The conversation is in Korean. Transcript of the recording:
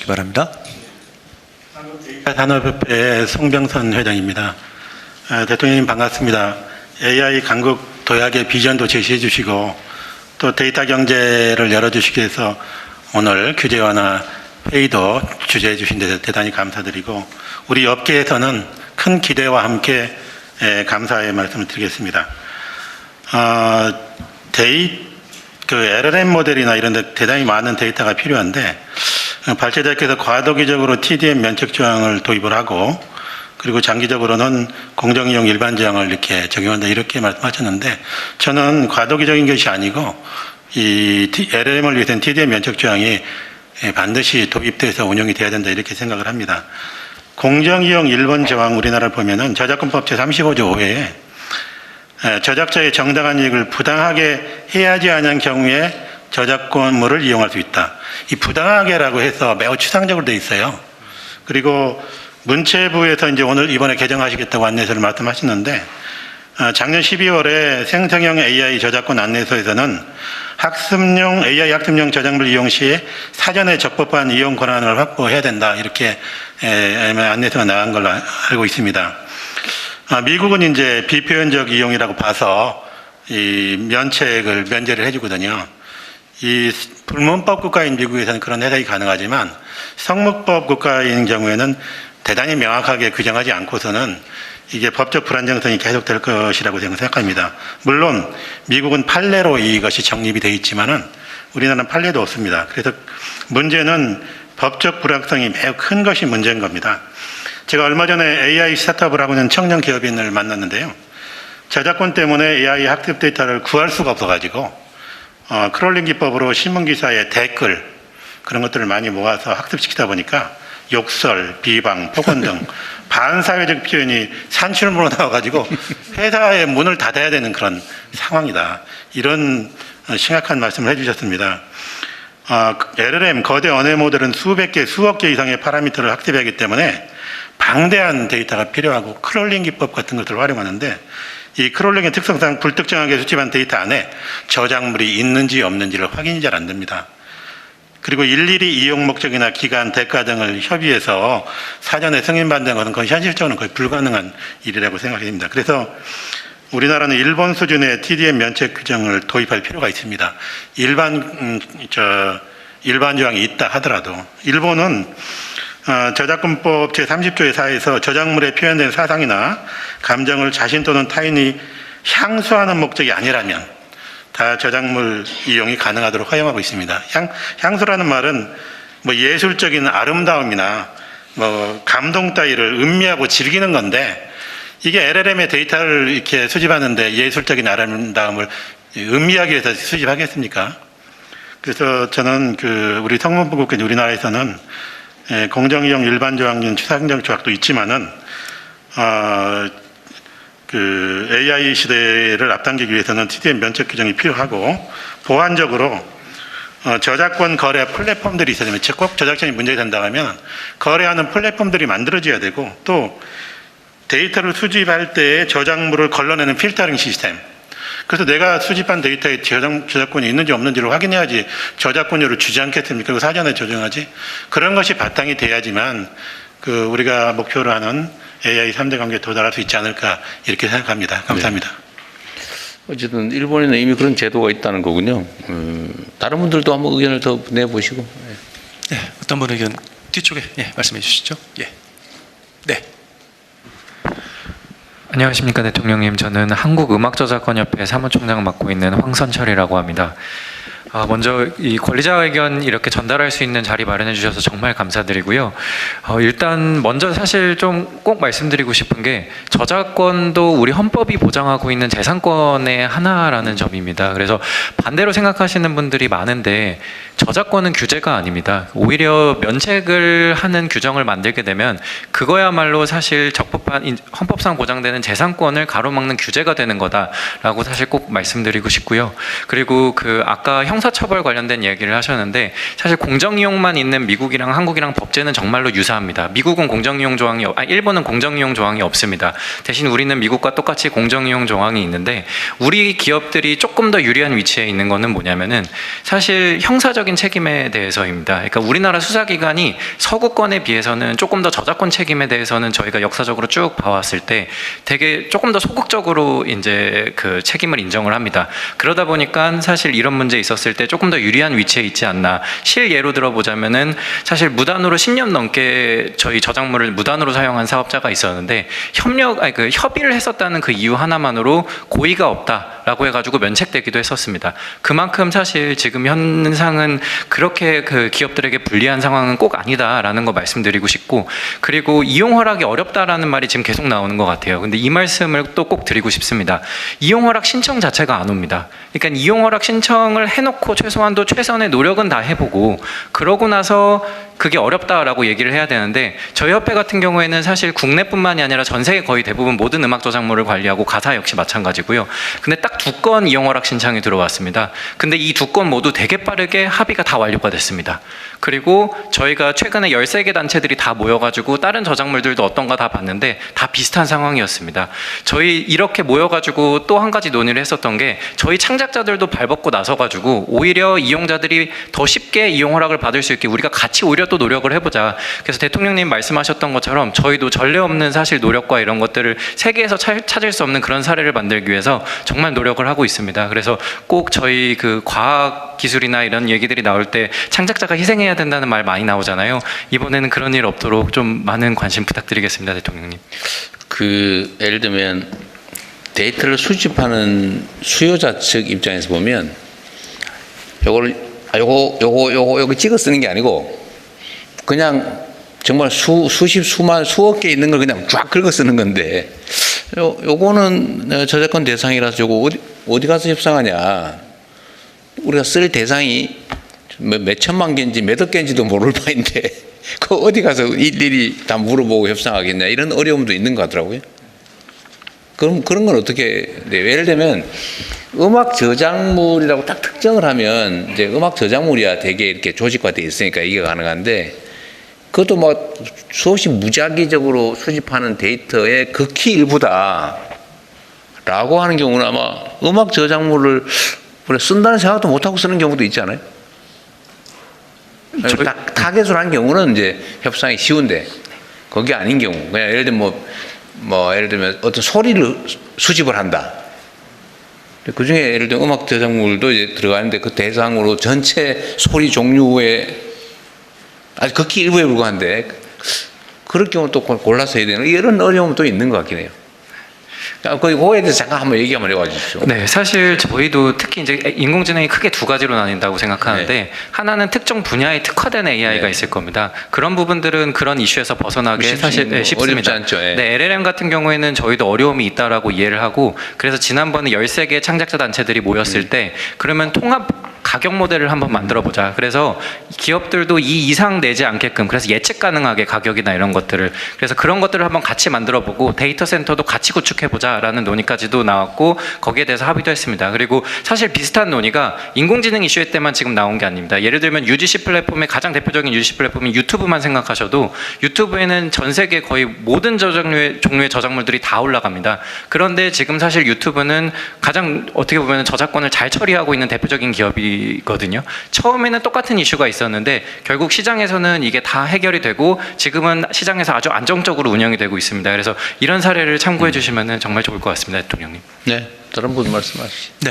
바랍니다. 산업협회 송병선 회장입니다. 대통령님 반갑습니다. AI 강국 도약의 비전도 제시해 주시고 또 데이터 경제를 열어주시기 위해서 오늘 규제 완화 회의도 주재해 주신 데 대단히 감사드리고 우리 업계에서는 큰 기대와 함께 감사의 말씀을 드리겠습니다. LLM 모델이나 이런 데 대단히 많은 데이터가 필요한데 발제자께서 과도기적으로 TDM 면책 조항을 도입을 하고 그리고 장기적으로는 공정이용 일반 조항을 이렇게 적용한다 이렇게 말씀하셨는데 저는 과도기적인 것이 아니고 이 LLM을 위해서는 TDM 면책 조항이 반드시 도입돼서 운영이 돼야 된다 이렇게 생각을 합니다. 공정이용 일반 조항 우리나라를 보면은 저작권법 제35조 5회에 저작자의 정당한 이익을 부당하게 해하지 않은 경우에 저작권물을 이용할 수 있다. 이 부당하게라고 해서 매우 추상적으로 되어 있어요. 그리고 문체부에서 이제 오늘 이번에 개정하시겠다고 안내서를 말씀하시는데 작년 12월에 생성형 AI 저작권 안내서에서는 AI 학습용 저작물 이용 시에 사전에 적법한 이용 권한을 확보해야 된다. 이렇게 안내서가 나간 걸로 알고 있습니다. 미국은 이제 비표현적 이용이라고 봐서 이 면제를 해주거든요. 이 불문법 국가인 미국에서는 그런 해석이 가능하지만 성문법 국가인 경우에는 대단히 명확하게 규정하지 않고서는 이게 법적 불안정성이 계속될 것이라고 생각합니다. 물론 미국은 판례로 이것이 정립이 되어 있지만은 우리나라는 판례도 없습니다. 그래서 문제는 법적 불확성이 매우 큰 것이 문제인 겁니다. 제가 얼마 전에 AI 스타트업을 하고 있는 청년 기업인을 만났는데요. 저작권 때문에 AI 학습 데이터를 구할 수가 없어가지고 크롤링 기법으로 신문기사의 댓글 그런 것들을 많이 모아서 학습시키다 보니까 욕설, 비방, 폭언 등 반사회적 표현이 산출물로 나와가지고 회사의 문을 닫아야 되는 그런 상황이다. 이런 심각한 말씀을 해주셨습니다. LLM 거대 언어 모델은 수백 개, 수억 개 이상의 파라미터를 학습하기 때문에 방대한 데이터가 필요하고 크롤링 기법 같은 것들을 활용하는데 이 크롤링의 특성상 불특정하게 수집한 데이터 안에 저작물이 있는지 없는지를 확인이 잘 안 됩니다. 그리고 일일이 이용 목적이나 기간, 대가 등을 협의해서 사전에 승인받는 것은 거의 현실적으로는 거의 불가능한 일이라고 생각합니다. 그래서 우리나라는 일본 수준의 TDM 면책 규정을 도입할 필요가 있습니다. 일반 조항이 있다 하더라도 일본은 저작권법 제30조의 4에서 저작물에 표현된 사상이나 감정을 자신 또는 타인이 향수하는 목적이 아니라면 다 저작물 이용이 가능하도록 허용하고 있습니다. 향수라는 말은 뭐 예술적인 아름다움이나 뭐 감동 따위를 음미하고 즐기는 건데 이게 LLM의 데이터를 이렇게 수집하는데 예술적인 아름다움을 음미하기 위해서 수집하겠습니까? 그래서 저는 우리 성문법 국가인 우리나라에서는 공정이용 일반 조항인 추상적 조약도 있지만은 AI 시대를 앞당기기 위해서는 TDM 면책 규정이 필요하고 보완적으로 저작권 거래 플랫폼들이 있어야 되면 꼭 저작권이 문제가 된다면 거래하는 플랫폼들이 만들어져야 되고 또 데이터를 수집할 때 저작물을 걸러내는 필터링 시스템. 그래서 내가 수집한 데이터에 저작권이 있는지 없는지를 확인해야지 저작권료를 주지 않겠습니까? 그리고 사전에 조정하지. 그런 것이 바탕이 돼야지만 우리가 목표로 하는 AI 3대 관계에 도달할 수 있지 않을까 이렇게 생각합니다. 감사합니다. 네. 어쨌든 일본에는 이미 그런 제도가 있다는 거군요. 다른 분들도 한번 의견을 더 내보시고. 네, 어떤 분 의견 뒤쪽에 말씀해 주시죠. 예. 네. 안녕하십니까 대통령님. 저는 한국음악저작권협회 사무총장을 맡고 있는 황선철이라고 합니다. 먼저 이 권리자 의견 이렇게 전달할 수 있는 자리 마련해 주셔서 정말 감사드리고요. 일단 먼저 사실 좀 꼭 말씀드리고 싶은 게 저작권도 우리 헌법이 보장하고 있는 재산권의 하나라는 점입니다. 그래서 반대로 생각하시는 분들이 많은데 저작권은 규제가 아닙니다. 오히려 면책을 하는 규정을 만들게 되면 그거야말로 사실 적법 헌법상 보장되는 재산권을 가로막는 규제가 되는 거다라고 사실 꼭 말씀드리고 싶고요. 그리고 그 아까 형사처벌 관련된 얘기를 하셨는데 사실 공정이용만 있는 미국이랑 한국이랑 법제는 정말로 유사합니다. 미국은 공정이용 조항이 일본은 공정이용 조항이 없습니다. 대신 우리는 미국과 똑같이 공정이용 조항이 있는데 우리 기업들이 조금 더 유리한 위치에 있는 거는 뭐냐면은 사실 형사적인 책임에 대해서입니다. 그러니까 우리나라 수사기관이 서구권에 비해서는 조금 더 저작권 책임에 대해서는 저희가 역사적으로 쭉 봐왔을 때 되게 조금 더 소극적으로 이제 그 책임을 인정을 합니다. 그러다 보니까 사실 이런 문제 있었을 때 조금 더 유리한 위치에 있지 않나. 실예로 들어보자면은 사실 무단으로 10년 넘게 저희 저작물을 무단으로 사용한 사업자가 있었는데 협의를 했었다는 그 이유 하나만으로 고의가 없다라고 해가지고 면책되기도 했었습니다. 그만큼 사실 지금 현상은 그렇게 그 기업들에게 불리한 상황은 꼭 아니다라는 거 말씀드리고 싶고, 그리고 이용 허락이 어렵다라는 말이 지금 계속 나오는 것 같아요. 근데 이 말씀을 또 꼭 드리고 싶습니다. 이용 허락 신청 자체가 안 옵니다. 그러니까 이용 허락 신청을 해놓고 최소한도 최선의 노력은 다 해보고 그러고 나서 그게 어렵다라고 얘기를 해야 되는데, 저희 협회 같은 경우에는 사실 국내뿐만이 아니라 전 세계 거의 대부분 모든 음악 저작물을 관리하고 가사 역시 마찬가지고요. 근데 딱 2건 이용 허락 신청이 들어왔습니다. 근데 이 2건 모두 되게 빠르게 합의가 다 완료가 됐습니다. 그리고 저희가 최근에 13개 단체들이 다 모여가지고 다른 저작물들도 어떤가 다 봤는데 다 비슷한 상황이었습니다. 저희 이렇게 모여가지고 또 한 가지 논의를 했었던 게, 저희 창작자들도 발벗고 나서가지고 오히려 이용자들이 더 쉽게 이용 허락을 받을 수 있게 우리가 같이 오히려 또 노력을 해보자. 그래서 대통령님 말씀하셨던 것처럼 저희도 전례 없는 사실 노력과 이런 것들을 세계에서 찾을 수 없는 그런 사례를 만들기 위해서 정말 노력을 하고 있습니다. 그래서 꼭 저희 그 과학 기술이나 이런 얘기들이 나올 때 창작자가 희생해야 된다는 말 많이 나오잖아요. 이번에는 그런 일 없도록 좀 많은 관심 부탁드리겠습니다, 대통령님. 그 예를 들면 데이터를 수집하는 수요자 측 입장에서 보면 요거 찍어 쓰는 게 아니고 그냥 정말 수억 개 있는 걸 그냥 쫙 긁어 쓰는 건데, 요거는 저작권 대상이라서 요거 어디 가서 협상하냐. 우리가 쓸 대상이 몇 천만 개인지 몇억 개인지도 모를 바인데 그 어디 가서 일일이 다 물어보고 협상하겠냐, 이런 어려움도 있는 것 같더라고요. 그럼 그런 건 어떻게 돼요? 예를 들면 음악 저작물이라고 딱 특정을 하면 이제 음악 저작물이야 되게 이렇게 조직화되어 있으니까 이게 가능한데, 그것도 뭐 수없이 무작위적으로 수집하는 데이터의 극히 일부다라고 하는 경우는 아마 음악 저작물을 쓴다는 생각도 못하고 쓰는 경우도 있지 않아요? 타겟으로 한 경우는 이제 협상이 쉬운데, 그게 아닌 경우, 그냥 예를 들면 예를 들면 어떤 소리를 수집을 한다. 그 중에 예를 들면 음악 저작물도 이제 들어가는데 그 대상으로 전체 소리 종류의 아주 극히 일부에 불과한데 그럴 경우 또 골라서 해야 되는 이런 어려움도 있는 것 같긴 해요. 그거에 대해서 잠깐 한번 얘기 한번 해봐 주십시오. 네, 사실 저희도 특히 이제 인공지능이 크게 두 가지로 나뉜다고 생각하는데, 네. 하나는 특정 분야에 특화된 AI가 네. 있을 겁니다. 그런 부분들은 그런 이슈에서 벗어나기 사실 쉽습니다. 어렵지 않죠. 예. 네, LLM 같은 경우에는 저희도 어려움이 있다라고 이해를 하고, 그래서 지난번에 13개 창작자 단체들이 모였을 때 그러면 통합 가격 모델을 한번 만들어 보자. 그래서 기업들도 이 이상 내지 않게끔, 그래서 예측 가능하게 가격이나 이런 것들을, 그래서 그런 것들을 한번 같이 만들어 보고 데이터 센터도 같이 구축해 보자라는 논의까지도 나왔고 거기에 대해서 합의도 했습니다. 그리고 사실 비슷한 논의가 인공지능 이슈 때만 지금 나온 게 아닙니다. 예를 들면 UGC 플랫폼의 가장 대표적인 UGC 플랫폼인 유튜브만 생각하셔도 유튜브에는 전 세계 거의 모든 종류의 저작물들이 다 올라갑니다. 그런데 지금 사실 유튜브는 가장 어떻게 보면 저작권을 잘 처리하고 있는 대표적인 기업이거든요. 처음에는 똑같은 이슈가 있었는데 결국 시장에서는 이게 다 해결이 되고 지금은 시장에서 아주 안정적으로 운영이 되고 있습니다. 그래서 이런 사례를 참고해 주시면 정말 좋을 것 같습니다, 대통령님. 네, 다른 분 말씀하시죠. 네.